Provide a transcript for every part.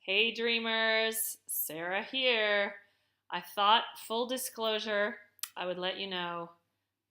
Hey dreamers, Sarah here. I thought, full disclosure, I would let you know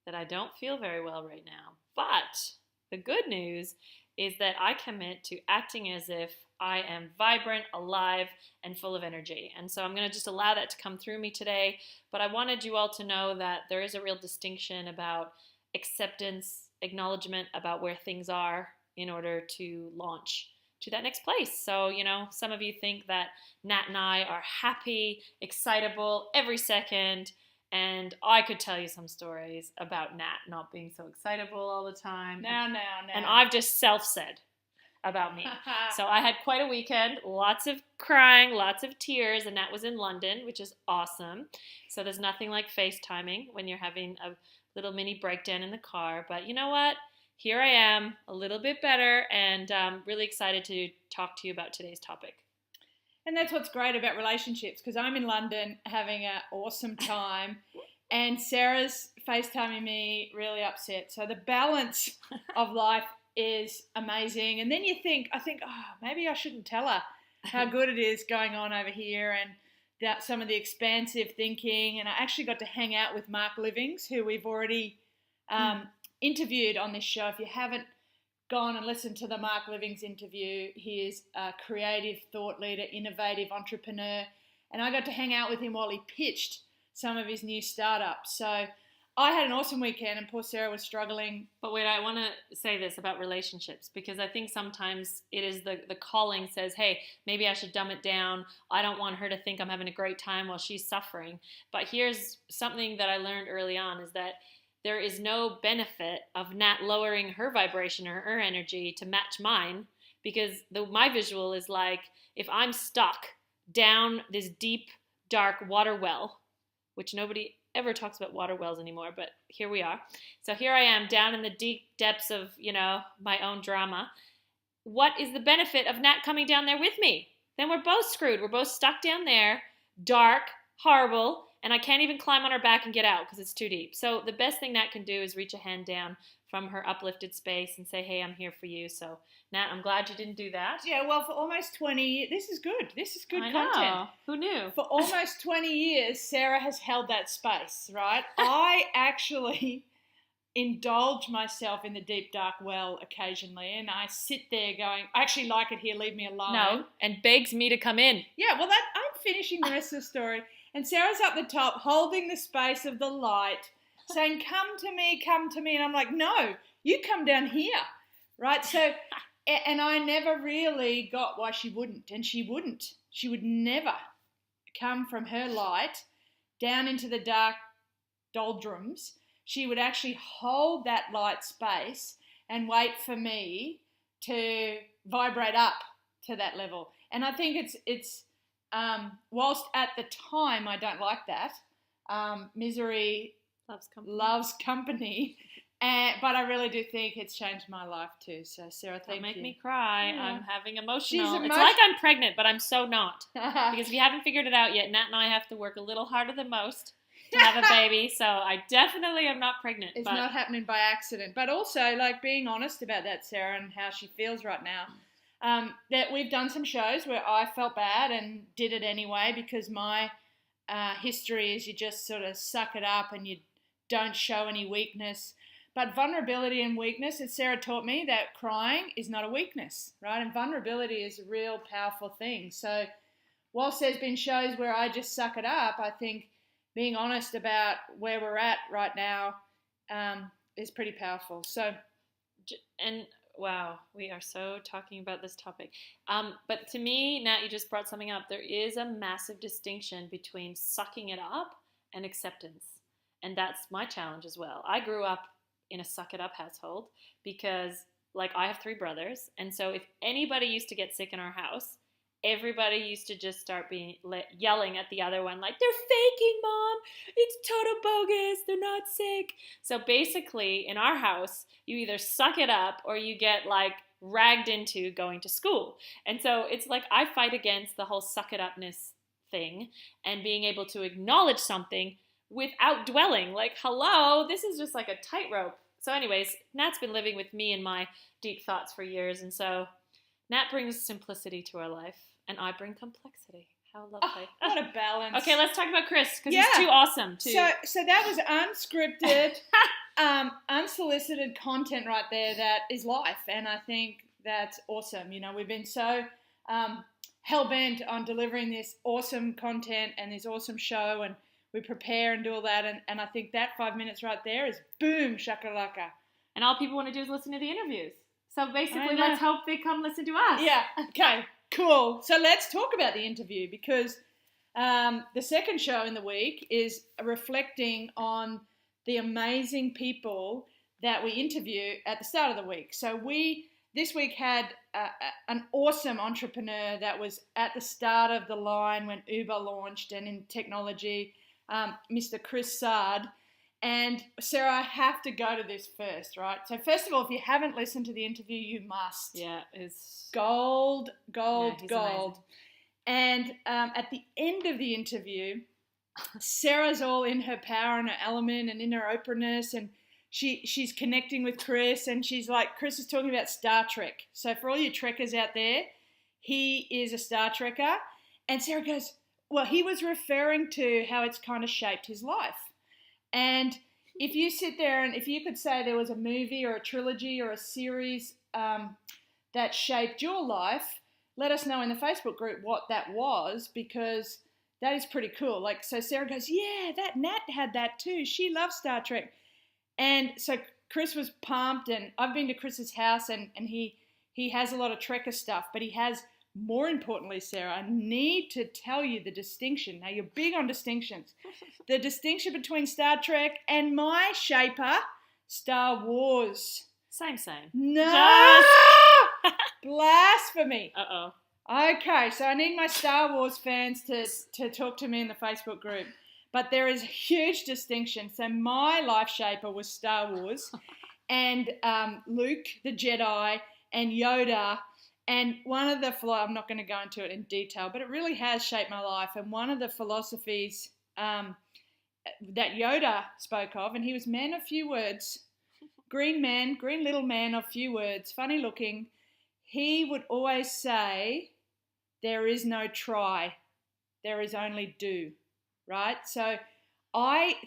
that I don't feel very well right now. But the good news is that I commit to acting as if I am vibrant, alive, and full of energy. And so I'm going to just allow that to come through me today. But I wanted you all to know that there is a real distinction about acceptance, acknowledgement about where things are in order to launch to that next place. So, some of you think that Nat and I are happy, excitable every second. And I could tell you some stories about Nat not being so excitable all the time. Now. And I've just self-said about me. So I had quite a weekend, lots of crying, lots of tears, and Nat was in London, which is awesome. So there's nothing like FaceTiming when you're having a little mini breakdown in the car. But you know what? Here I am, a little bit better, and really excited to talk to you about today's topic. And that's what's great about relationships, because I'm in London having an awesome time, and Sarah's FaceTiming me really upset. So the balance of life is amazing. And then I think, maybe I shouldn't tell her how good it is going on over here and that some of the expansive thinking. And I actually got to hang out with Mark Livings, who we've already interviewed on this show. If you haven't gone and listened to the Mark Livings interview, he is a creative thought leader, innovative entrepreneur, and I got to hang out with him while he pitched some of his new startups. So I had an awesome weekend, and poor Sarah was struggling. But wait, I want to say this about relationships, because I think sometimes it is the calling says, hey, maybe I should dumb it down. I don't want her to think I'm having a great time while she's suffering. But here's something that I learned early on, is that there is no benefit of Nat lowering her vibration or her energy to match mine, because my visual is like, if I'm stuck down this deep, dark water well, which nobody ever talks about water wells anymore, but here we are. So here I am down in the deep depths of, my own drama. What is the benefit of Nat coming down there with me? Then we're both screwed. We're both stuck down there, dark, horrible, and I can't even climb on her back and get out because it's too deep. So the best thing Nat can do is reach a hand down from her uplifted space and say, hey, I'm here for you. So, Nat, I'm glad you didn't do that. Yeah, well, for almost 20 years, this is good. This is good content. Know. Who knew? For almost 20 years, Sarah has held that space, right? I actually indulge myself in the deep, dark well occasionally, and I sit there going, I actually like it here, leave me alone. No, and begs me to come in. Yeah, well, I'm finishing the rest of the story. And Sarah's up the top, holding the space of the light, saying, come to me. And I'm like, no, you come down here, right? So, and I never really got why she wouldn't. And she wouldn't. She would never come from her light down into the dark doldrums. She would actually hold that light space and wait for me to vibrate up to that level. And I think it's whilst at the time I don't like that, misery loves company, but I really do think it's changed my life too. So Sarah, thank you. Don't make me cry. Yeah. I'm having emotional. It's like I'm pregnant, but I'm so not. Because if you haven't figured it out yet, Nat and I have to work a little harder than most to have a baby. So I definitely am not pregnant. It's not happening by accident. But also, like, being honest about that, Sarah, and how she feels right now. That we've done some shows where I felt bad and did it anyway, because my history is you just sort of suck it up and you don't show any weakness. But vulnerability and weakness, as Sarah taught me, that crying is not a weakness, right? And vulnerability is a real powerful thing. So whilst there's been shows where I just suck it up, I think being honest about where we're at right now is pretty powerful. So, and wow, we are so talking about this topic. But to me, Nat, you just brought something up. There is a massive distinction between sucking it up and acceptance. And that's my challenge as well. I grew up in a suck it up household because, like, I have 3 brothers. And so if anybody used to get sick in our house, everybody used to just start yelling at the other one, like, they're faking, Mom. It's total bogus. They're not sick. So basically, in our house, you either suck it up or you get, like, ragged into going to school. And so it's like I fight against the whole suck it upness thing and being able to acknowledge something without dwelling. Like, hello, this is just like a tightrope. So anyways, Nat's been living with me and my deep thoughts for years. And so Nat brings simplicity to our life, and I bring complexity. How Oh, lovely. what a balance. Okay, let's talk about Chris, because Yeah. he's too awesome. So that was unscripted, unsolicited content right there that is life. And I think that's awesome. You know, we've been so hell-bent on delivering this awesome content and this awesome show, and we prepare and do all that. And I think that 5 minutes right there is boom, shakalaka. And all people want to do is listen to the interviews. So basically, I know. let's hope they come listen to us. Yeah, okay, cool. So let's talk about the interview, because the second show in the week is reflecting on the amazing people that we interview at the start of the week. So we this week had an awesome entrepreneur that was at the start of the line when Uber launched and in technology, Mr. Chris Saad. And Sarah, I have to go to this first, right? So first of all, if you haven't listened to the interview, you must. Yeah, it's Gold. he's amazing. And at the end of the interview, Sarah's all in her power and her element and in her openness, and she's connecting with Chris, and she's like, Chris is talking about Star Trek. So for all you Trekkers out there, he is a Star Trekker. And Sarah goes, well, he was referring to how it's kind of shaped his life. And if you sit there and if you could say there was a movie or a trilogy or a series that shaped your life, let us know in the Facebook group what that was, because that is pretty cool. Like, so Sarah goes, yeah, that Nat had that too. She loves Star Trek. And so Chris was pumped, and I've been to Chris's house, and he has a lot of Trekker stuff, but he has, more importantly, Sarah, I need to tell you the distinction. Now, you're big on distinctions. The distinction between Star Trek and my shaper, Star Wars. Same. No! Blasphemy. Uh-oh. Okay, so I need my Star Wars fans to talk to me in the Facebook group. But there is a huge distinction. So my life shaper was Star Wars, and Luke, the Jedi, and Yoda. And one of the, I'm not going to go into it in detail, but it really has shaped my life. And one of the philosophies that Yoda spoke of, and he was man of few words, green little man of few words, funny looking. He would always say, there is no try, there is only do, right? So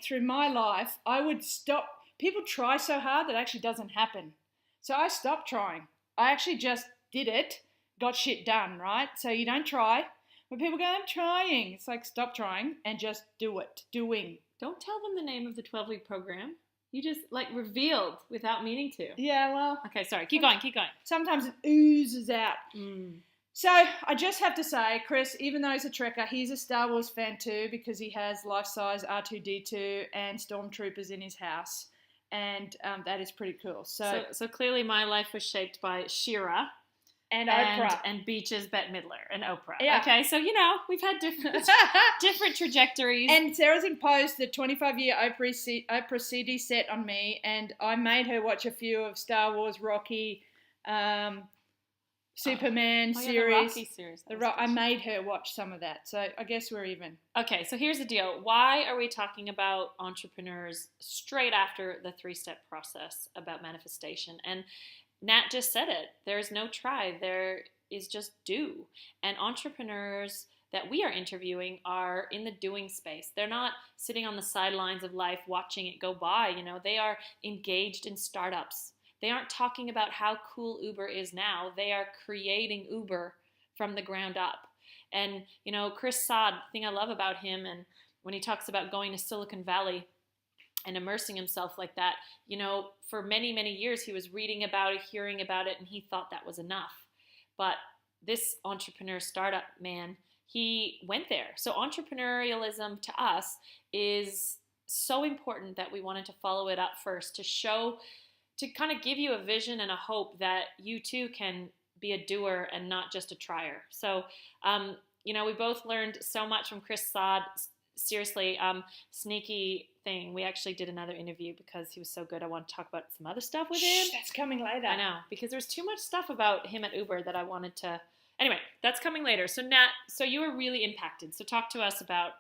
through my life, I would stop. People try so hard that actually doesn't happen. So I stopped trying. I actually just did it, got shit done, right? So you don't try. When people go, I'm trying, it's like, stop trying and just do it. Doing. Don't tell them the name of the 12-week program. You just, revealed without meaning to. Yeah, well. Okay, sorry. Keep going. Sometimes it oozes out. Mm. So I just have to say, Chris, even though he's a Trekker, he's a Star Wars fan too, because he has life-size R2-D2 and stormtroopers in his house. And that is pretty cool. So clearly my life was shaped by Shira. And Oprah. And Beaches, Bette Midler, and Oprah. Yeah. Okay, so, we've had different trajectories. And Sarah's imposed the 25-year Oprah CD set on me, and I made her watch a few of Star Wars, Rocky, Superman series. The Rocky series. I made her watch some of that, so I guess we're even. Okay, so here's the deal. Why are we talking about entrepreneurs straight after the 3-step process about manifestation? And Nat just said it. There's no try. There is just do. And entrepreneurs that we are interviewing are in the doing space. They're not sitting on the sidelines of life watching it go by. They are engaged in startups. They aren't talking about how cool Uber is now. They are creating Uber from the ground up. And, Chris Saad, the thing I love about him, and when he talks about going to Silicon Valley and immersing himself like that, for many, many years he was reading about it, hearing about it, and he thought that was enough. But this entrepreneur startup man, he went there. So entrepreneurialism to us is so important that we wanted to follow it up first to kind of give you a vision and a hope that you too can be a doer and not just a trier. So, we both learned so much from Chris Saad. Seriously, sneaky thing. We actually did another interview because he was so good. I want to talk about some other stuff with him. That's coming later. I know, because there's too much stuff about him at Uber that I wanted to. Anyway, that's coming later. So Nat, you were really impacted. So talk to us about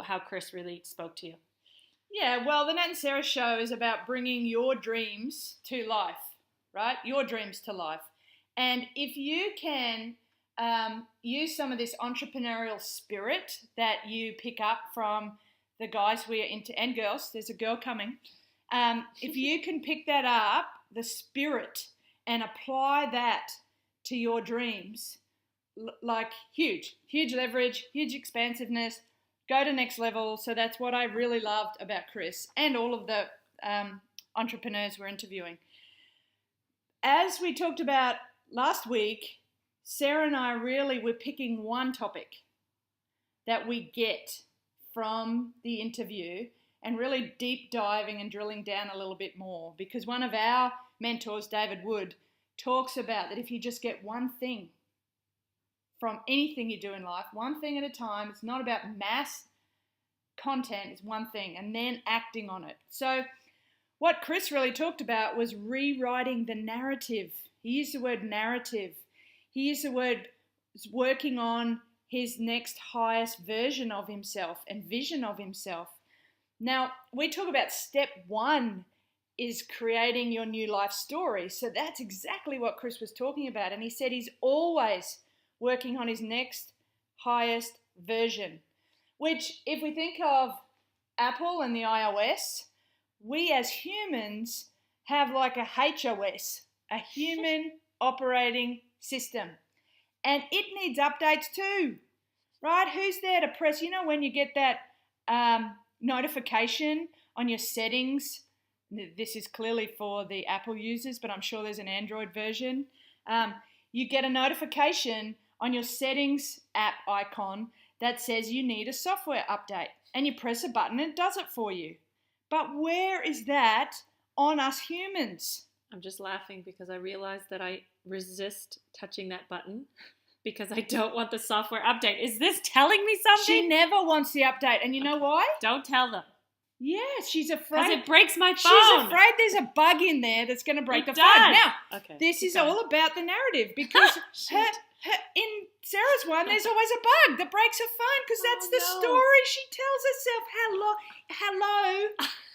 how Chris really spoke to you. Yeah, well, the Nat and Sarah show is about bringing your dreams to life, right? Your dreams to life. And if you can use some of this entrepreneurial spirit that you pick up from the guys we are into, and girls, there's a girl coming. If you can pick that up, the spirit, and apply that to your dreams, like huge leverage, huge expansiveness, go to next level. So that's what I really loved about Chris and all of the entrepreneurs we're interviewing. As we talked about last week, Sarah and I we're picking one topic that we get from the interview and really deep diving and drilling down a little bit more, because one of our mentors, David Wood, talks about that if you just get one thing from anything you do in life, one thing at a time, it's not about mass content, it's one thing, and then acting on it. So what Chris really talked about was rewriting the narrative. He used the word narrative. He used the word working on his next highest version of himself and vision of himself. Now, we talk about step one is creating your new life story. So that's exactly what Chris was talking about. And he said he's always working on his next highest version, which if we think of Apple and the iOS, we as humans have like a HOS, a human operating system. And it needs updates too, right? Who's there to press, when you get that notification on your settings, this is clearly for the Apple users, but I'm sure there's an Android version. You get a notification on your settings app icon that says you need a software update, and you press a button and it does it for you. But where is that on us humans? I'm just laughing because I realize that I resist touching that button because I don't want the software update. Is this telling me something? She never wants the update, and you know why? Don't tell them. Yes, she's afraid. Because it breaks my phone. She's afraid there's a bug in there that's going to break the phone. Now, this is all about the narrative, because in Sarah's one, there's always a bug that breaks her phone, because that's the story she tells herself. Hello,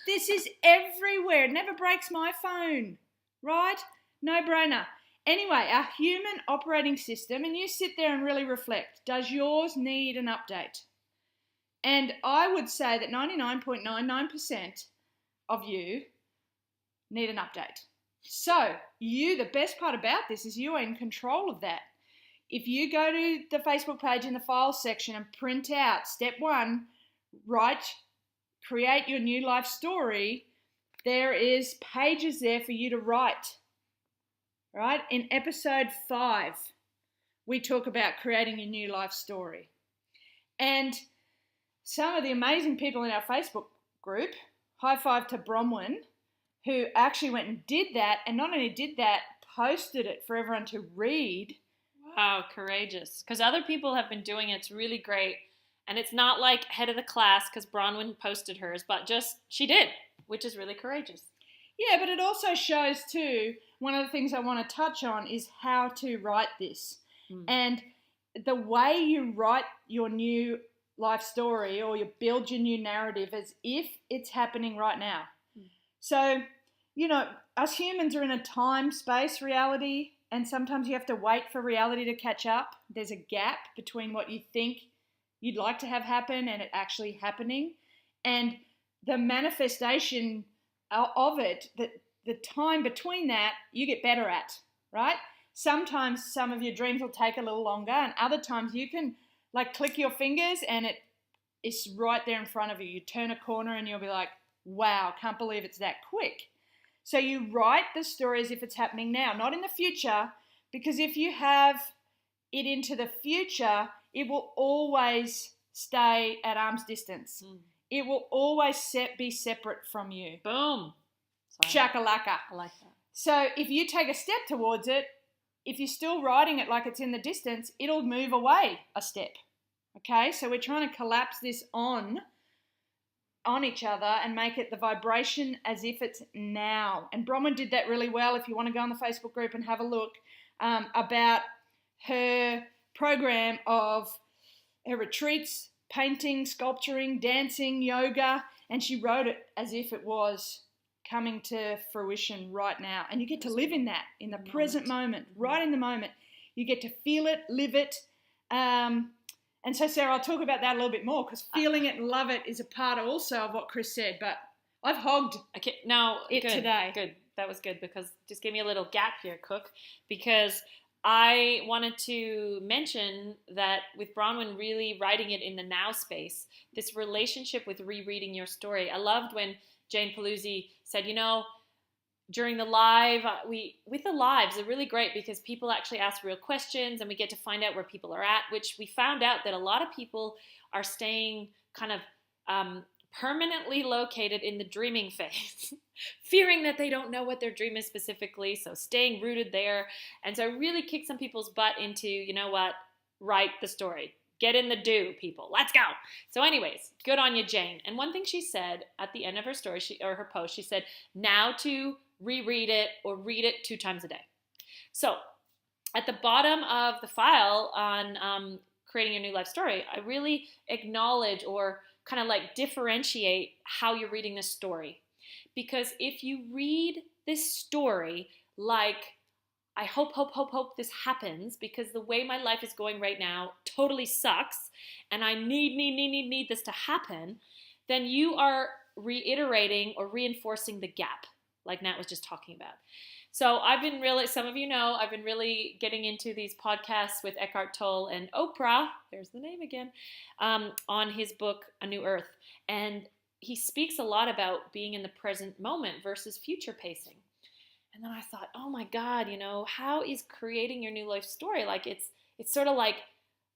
this is everywhere. It never breaks my phone, right? No brainer. Anyway, our human operating system, and you sit there and really reflect, does yours need an update? And I would say that 99.99% of you need an update. So the best part about this is you are in control of that. If you go to the Facebook page in the files section and print out step one, create your new life story, there is pages there for you to write. Right? In episode 5, we talk about creating your new life story. And some of the amazing people in our Facebook group, high five to Bronwyn, who actually went and did that, and not only did that, posted it for everyone to read. Wow, courageous. Because other people have been doing it. It's really great. And it's not like head of the class because Bronwyn posted hers, but just she did, which is really courageous. Yeah, but it also shows too, one of the things I want to touch on is how to write this. And the way you write your new life story, or you build your new narrative, as if it's happening right now. So, us humans are in a time-space reality, and sometimes you have to wait for reality to catch up. There's a gap between what you think you'd like to have happen and it actually happening. And the manifestation of it, the time between that, you get better at, right? Sometimes some of your dreams will take a little longer, and other times you can click your fingers and it is right there in front of you. You turn a corner and you'll be like, wow, can't believe it's that quick. So you write the story as if it's happening now, not in the future, because if you have it into the future, it will always stay at arm's distance. It will always be separate from you. Boom. Shakalaka. I like that. So if you take a step towards it, if you're still writing it like it's in the distance, it'll move away a step. Okay, so we're trying to collapse this on each other and make it the vibration as if it's now. And Bronwyn did that really well. If you want to go on the Facebook group and have a look about her program of her retreats, painting, sculpturing, dancing, yoga, and she wrote it as if it was coming to fruition right now. And you get to live in that, in the present moment, right in the moment. You get to feel it, live it. And so, Sarah, I'll talk about that a little bit more, because feeling it and love it is a part also of what Chris said. But I've hogged today. Good. That was good, because just give me a little gap here, Cook, because I wanted to mention that with Bronwyn really writing it in the now space, this relationship with rereading your story. I loved when Jane Paluzzi said, during the live, with the lives, they're really great because people actually ask real questions and we get to find out where people are at, which we found out that a lot of people are staying kind of permanently located in the dreaming phase, fearing that they don't know what their dream is specifically, so staying rooted there. And so I really kicked some people's butt into, you know what, write the story. Get in the do, people. Let's go. So anyways, good on you, Jane. And one thing she said at the end of her story, her post, she said, now to reread it or read it 2 times a day. So at the bottom of the file on creating a new life story, I really acknowledge or kind of like differentiate how you're reading this story. Because if you read this story like, I hope this happens because the way my life is going right now totally sucks and I need this to happen, then you are reiterating or reinforcing the gap, like Nat was just talking about. So I've been really, some of you know, I've been really getting into these podcasts with Eckhart Tolle and Oprah, there's the name again, on his book, A New Earth. And he speaks a lot about being in the present moment versus future pacing. And then I thought, oh my God, how is creating your new life story? Like it's sort of like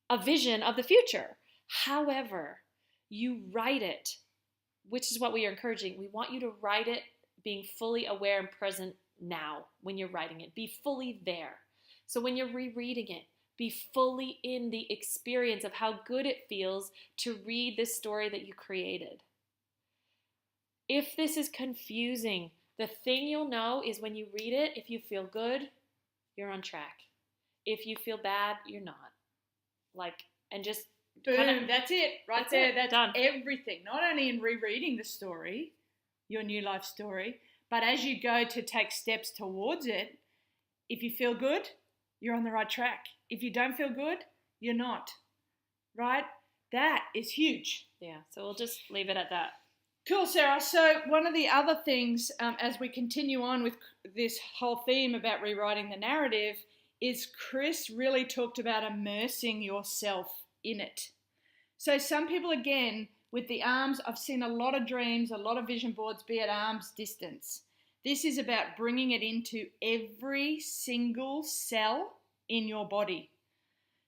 a vision of the future. However, you write it, which is what we are encouraging. We want you to write it being fully aware and present now when you're writing it. Be fully there. So when you're rereading it, be fully in the experience of how good it feels to read this story that you created. If this is confusing, the thing you'll know is when you read it, if you feel good, you're on track. If you feel bad, you're not. And just boom, that's it. Right there. That's done. Everything. Not only in rereading the story, your new life story, but as you go to take steps towards it, if you feel good, you're on the right track. If you don't feel good, you're not. Right? That is huge. Yeah, so we'll just leave it at that. Cool, Sarah. So one of the other things, as we continue on with this whole theme about rewriting the narrative, is Chris really talked about immersing yourself in it. So some people, again, with the arms, I've seen a lot of dreams, a lot of vision boards be at arm's distance. This is about bringing it into every single cell in your body.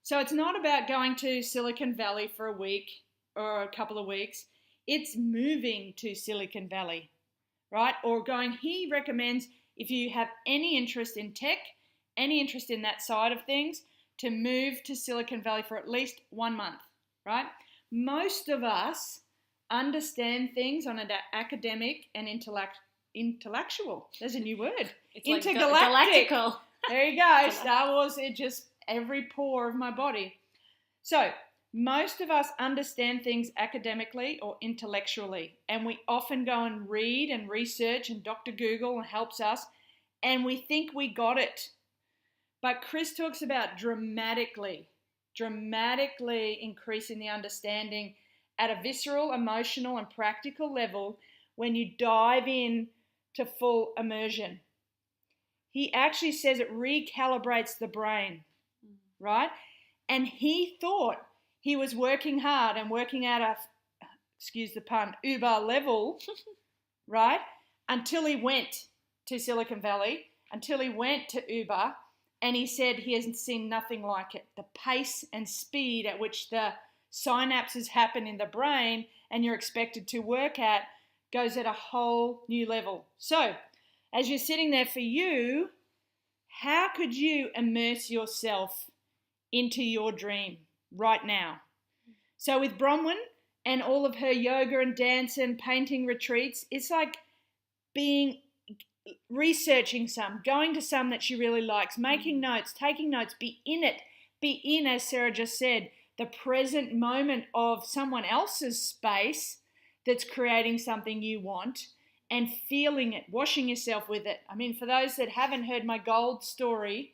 So it's not about going to Silicon Valley for a week or a couple of weeks. It's moving to Silicon Valley, right? Or he recommends, if you have any interest in tech, any interest in that side of things, to move to Silicon Valley for at least 1 month, right? Most of us understand things on an academic and intellectual. There's a new word. It's intergalactic. Galactical. There you go. Star Wars, it just every pore of my body. So most of us understand things academically or intellectually, and we often go and read and research, and Dr. Google helps us, and we think we got it. But Chris talks about dramatically increasing the understanding at a visceral, emotional, and practical level when you dive in to full immersion. He actually says it recalibrates the brain, right? And he thought he was working hard and working at a, excuse the pun, Uber level, right? Until he went to Silicon Valley, until he went to Uber, and he said he hasn't seen nothing like it. The pace and speed at which the synapses happen in the brain and you're expected to work at goes at a whole new level. So, as you're sitting there for you, how could you immerse yourself into your dream right now? So with Bronwyn and all of her yoga and dance and painting retreats, it's like researching some, going to some that she really likes, making notes, taking notes, be in it, be in, as Sarah just said, the present moment of someone else's space that's creating something you want, and feeling it, washing yourself with it. I mean, for those that haven't heard my gold story,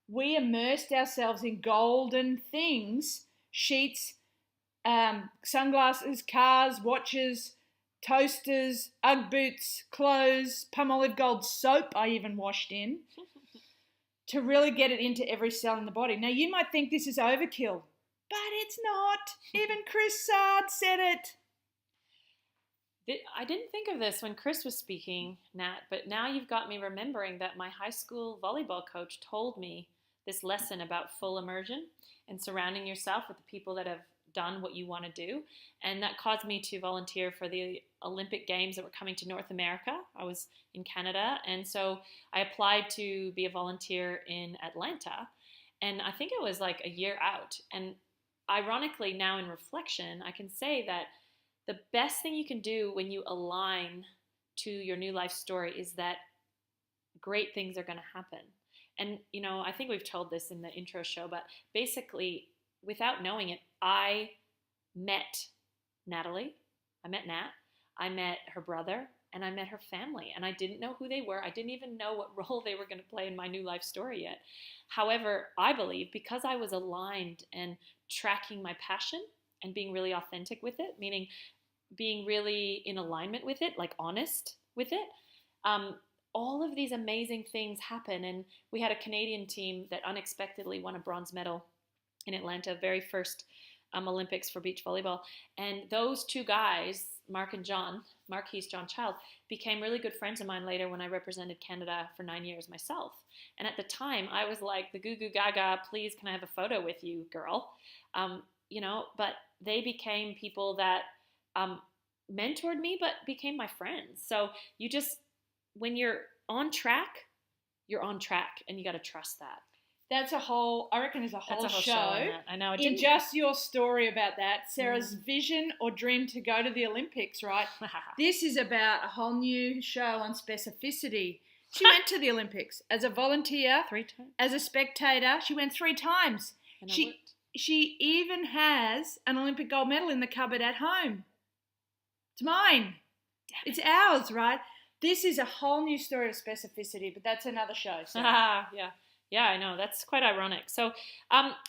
we immersed ourselves in golden things, sheets, sunglasses, cars, watches, toasters, Ugg boots, clothes, Palmolive Gold soap I even washed in to really get it into every cell in the body. Now, you might think this is overkill, but it's not. Even Chris Saad said it. I didn't think of this when Chris was speaking, Nat, but now you've got me remembering that my high school volleyball coach told me this lesson about full immersion and surrounding yourself with the people that have done what you want to do. And that caused me to volunteer for the Olympic Games that were coming to North America. I was in Canada, and so I applied to be a volunteer in Atlanta, and I think it was like a year out. And ironically, now in reflection, I can say that the best thing you can do when you align to your new life story is that great things are going to happen. And, you know, I think we've told this in the intro show, but basically, without knowing it, I met Natalie, I met Nat, I met her brother, and I met her family. And I didn't know who they were. I didn't even know what role they were going to play in my new life story yet. However, I believe because I was aligned and tracking my passion and being really authentic with it, meaning being really in alignment with it, like honest with it, all of these amazing things happen. And we had a Canadian team that unexpectedly won a bronze medal in Atlanta, very first Olympics for beach volleyball. And those two guys, Mark and John, Marquise, John Child, became really good friends of mine later when I represented Canada for 9 years myself. And at the time, I was like the goo goo gaga, please can I have a photo with you, girl? You know, but they became people that mentored me, but became my friends. So you just, when you're on track, and you got to trust that. That's I reckon there's a whole show I know. In just your story about that. Sarah's vision or dream to go to the Olympics, right? This is about a whole new show on specificity. She went to the Olympics as a volunteer, 3 times, as a spectator. She went 3 times. And She even has an Olympic gold medal in the cupboard at home. It's mine. It's ours, right? This is a whole new story of specificity, but that's another show. So. Yeah, I know. That's quite ironic. So,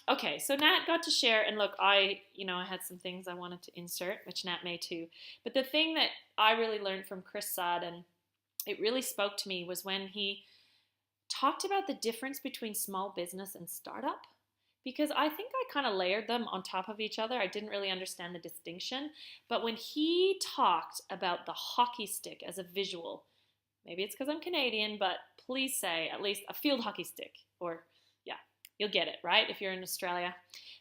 okay. So Nat got to share, and look, I had some things I wanted to insert, which Nat may too. But the thing that I really learned from Chris Saad, and it really spoke to me, was when he talked about the difference between small business and startup. Because I think I kind of layered them on top of each other. I didn't really understand the distinction. But when he talked about the hockey stick as a visual, maybe it's because I'm Canadian, but please say at least a field hockey stick. Or, yeah, you'll get it, right, if you're in Australia.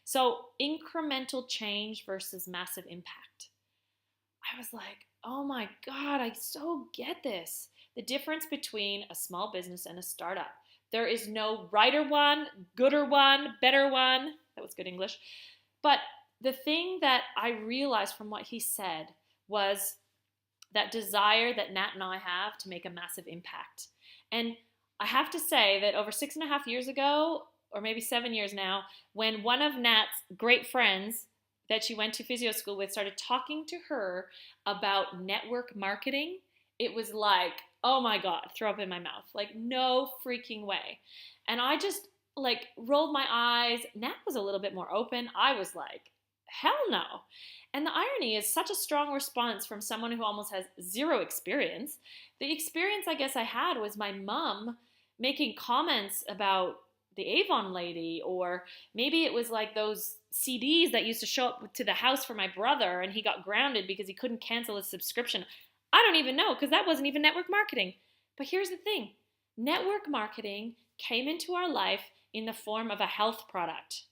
So incremental change versus massive impact. I was like, oh my God, I so get this. The difference between a small business and a startup. There is no righter one, gooder one, better one. That was good English. But the thing that I realized from what he said was that desire that Nat and I have to make a massive impact. And I have to say that over 6.5 years ago, or maybe 7 years now, when one of Nat's great friends that she went to physio school with started talking to her about network marketing, it was like, oh my God, throw up in my mouth. Like, no freaking way. And I just rolled my eyes. Nat was a little bit more open. I was like, hell no. And the irony is such a strong response from someone who almost has zero experience. The experience I guess I had was my mom making comments about the Avon lady, or maybe it was like those CDs that used to show up to the house for my brother and he got grounded because he couldn't cancel his subscription. I don't even know, because that wasn't even network marketing. But here's the thing. Network marketing came into our life in the form of a health product.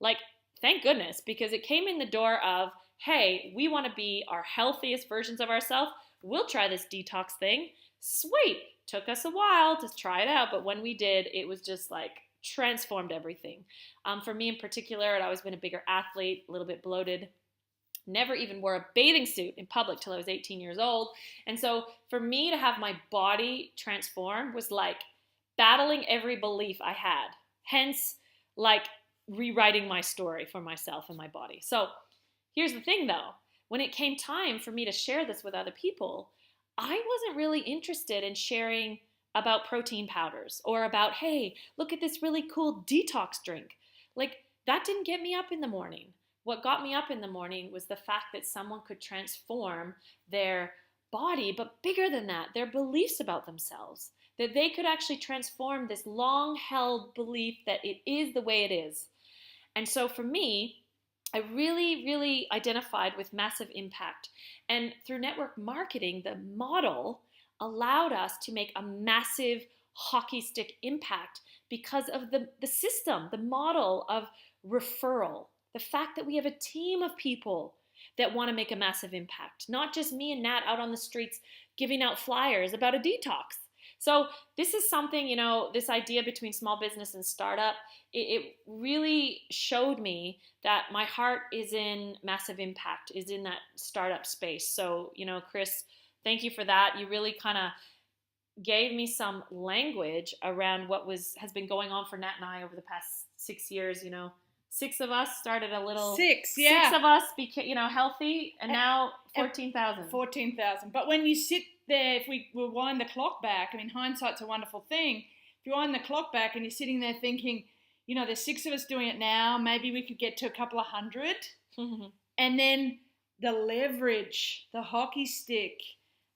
Like, thank goodness, because it came in the door of, hey, we want to be our healthiest versions of ourselves. We'll try this detox thing. Sweet. Took us a while to try it out, but when we did, it was just like transformed everything. For me in particular, I'd always been a bigger athlete, a little bit bloated. Never even wore a bathing suit in public till I was 18 years old. And so for me to have my body transform was like battling every belief I had. Hence, like rewriting my story for myself and my body. So here's the thing though. When it came time for me to share this with other people, I wasn't really interested in sharing about protein powders or about, hey, look at this really cool detox drink. Like, that didn't get me up in the morning. What got me up in the morning was the fact that someone could transform their body, but bigger than that, their beliefs about themselves. That they could actually transform this long held belief that it is the way it is. And so for me, I really, really identified with massive impact. And through network marketing, the model allowed us to make a massive hockey stick impact because of the system, the model of referral, the fact that we have a team of people that want to make a massive impact, not just me and Nat out on the streets giving out flyers about a detox. So this is something, this idea between small business and startup, it really showed me that my heart is in massive impact, is in that startup space. So, Chris, thank you for that. You really kind of gave me some language around what has been going on for Nat and I over the past 6 years. 6 of us started a little. 6, yeah. 6 of us became, healthy, and now 14,000. 14,000. But when you sit there, if we wind the clock back, hindsight's a wonderful thing. If you wind the clock back and you're sitting there thinking, there's 6 of us doing it now, maybe we could get to a couple of hundred. And then the leverage, the hockey stick,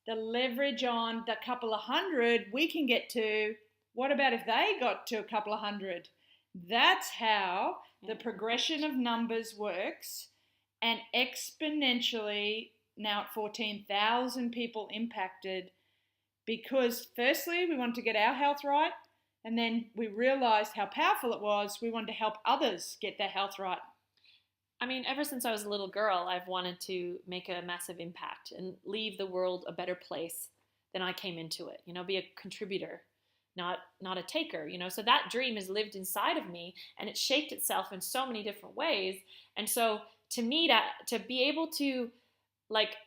the leverage on the couple of hundred we can get to. What about if they got to a couple of hundred? That's how the progression of numbers works, and exponentially now at 14,000 people impacted, because firstly we wanted to get our health right, and then we realized how powerful it was. We wanted to help others get their health right. Ever since I was a little girl, I've wanted to make a massive impact and leave the world a better place than I came into it. Be a contributor, not a taker. So that dream has lived inside of me, and it's shaped itself in so many different ways. And so to me, to be able to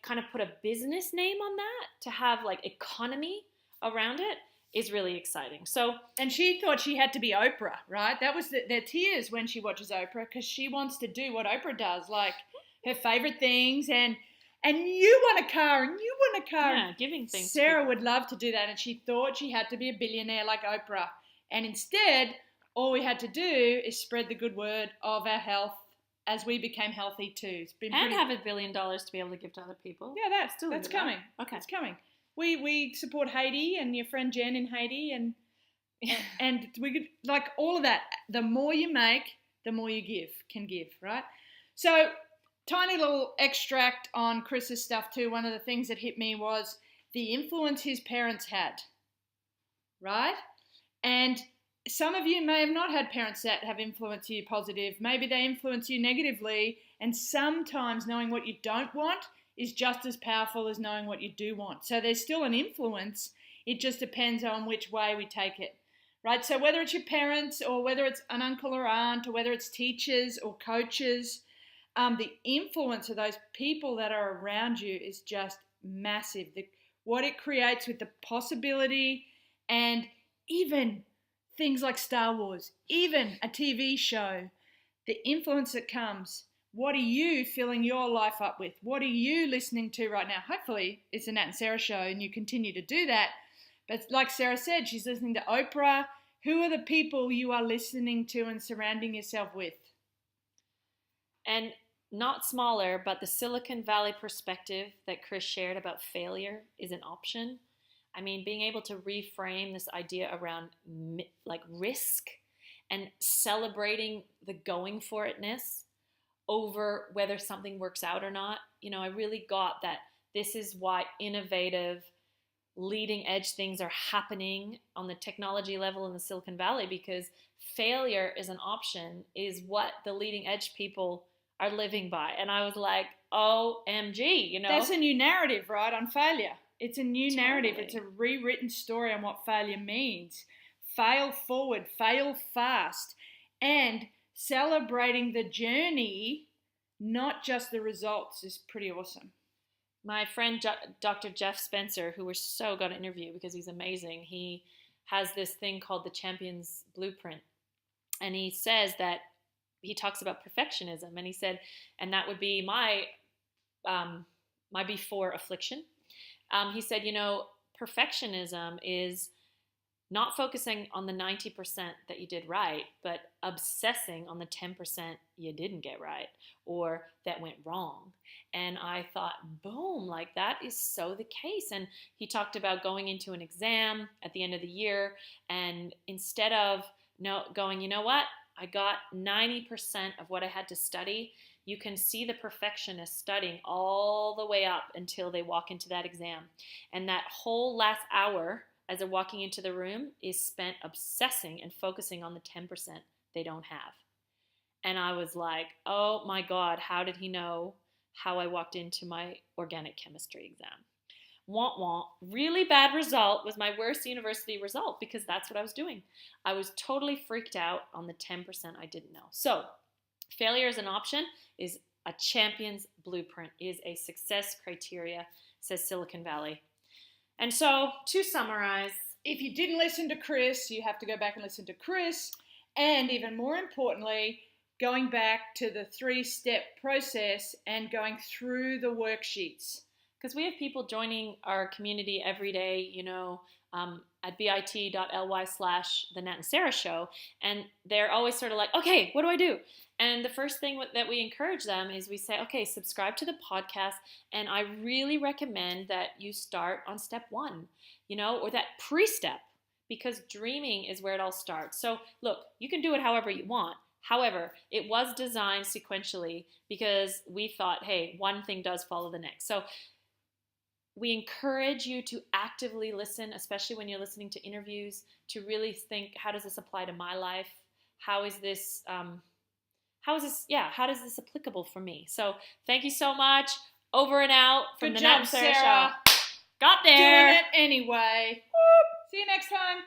kind of put a business name on that, to have economy around it, is really exciting. So, and she thought she had to be Oprah, right? That was their tears when she watches Oprah, because she wants to do what Oprah does, like her favorite things, and you want a car, and you want a car. Yeah, giving things. Sarah would love to do that, and she thought she had to be a billionaire like Oprah. And instead, all we had to do is spread the good word of our health as we became healthy too. Have $1 billion to be able to give to other people. Yeah, that's coming. Okay, it's coming. We support Haiti and your friend Jen in Haiti, and we could all of that. The more you make, the more you can give, right? So, tiny little extract on Chris's stuff too. One of the things that hit me was the influence his parents had, right? And some of you may have not had parents that have influenced you positive. Maybe they influence you negatively, and sometimes knowing what you don't want is just as powerful as knowing what you do want. So there's still an influence. It just depends on which way we take it, right? So whether it's your parents, or whether it's an uncle or aunt, or whether it's teachers or coaches, the influence of those people that are around you is just massive. What it creates with the possibility, and even things like Star Wars, even a TV show, the influence that comes. What are you filling your life up with? What are you listening to right now? Hopefully it's a Nat and Sarah show and you continue to do that. But like Sarah said, she's listening to Oprah. Who are the people you are listening to and surrounding yourself with? And not smaller, but the Silicon Valley perspective that Chris shared about failure is an option. Being able to reframe this idea around risk and celebrating the going for itness over whether something works out or not. I really got that this is why innovative, leading edge things are happening on the technology level in the Silicon Valley, because failure is an option, is what the leading edge people are living by. And I was like, OMG, That's a new narrative, right, on failure. It's a new narrative. Totally. It's a rewritten story on what failure means. Fail forward, fail fast, and celebrating the journey, not just the results, is pretty awesome. My friend Dr. Jeff Spencer, who we're so going to interview because he's amazing, he has this thing called the Champion's Blueprint. And he says that he talks about perfectionism. And he said, and that would be my before affliction. He said, perfectionism is not focusing on the 90% that you did right, but obsessing on the 10% you didn't get right or that went wrong. And I thought, boom, like that is so the case. And he talked about going into an exam at the end of the year, and instead of going, you know what, I got 90% of what I had to study, you can see the perfectionist studying all the way up until they walk into that exam. And that whole last hour as they're walking into the room is spent obsessing and focusing on the 10% they don't have. And I was like, oh my God, how did he know how I walked into my organic chemistry exam? Womp womp. Really bad result. Was my worst university result because that's what I was doing. I was totally freaked out on the 10% I didn't know. So failure as an option is a champion's blueprint, is a success criteria, says Silicon Valley. And so, to summarize, if you didn't listen to Chris, you have to go back and listen to Chris. And even more importantly, going back to the 3-step process and going through the worksheets. Because we have people joining our community every day, at bit.ly/the Nat and Sarah Show, and they're always sort of like, okay, what do I do? And the first thing that we encourage them is we say, okay, subscribe to the podcast, and I really recommend that you start on step 1, or that pre-step, because dreaming is where it all starts. So look, you can do it however you want. However, it was designed sequentially because we thought, hey, one thing does follow the next. So we encourage you to actively listen, especially when you're listening to interviews, to really think, how does this apply to my life? How is this applicable for me? So thank you so much. Over and out from Good the job, Nat and Sarah Sarah. Show. Got there. Doing it anyway. Whoop. See you next time.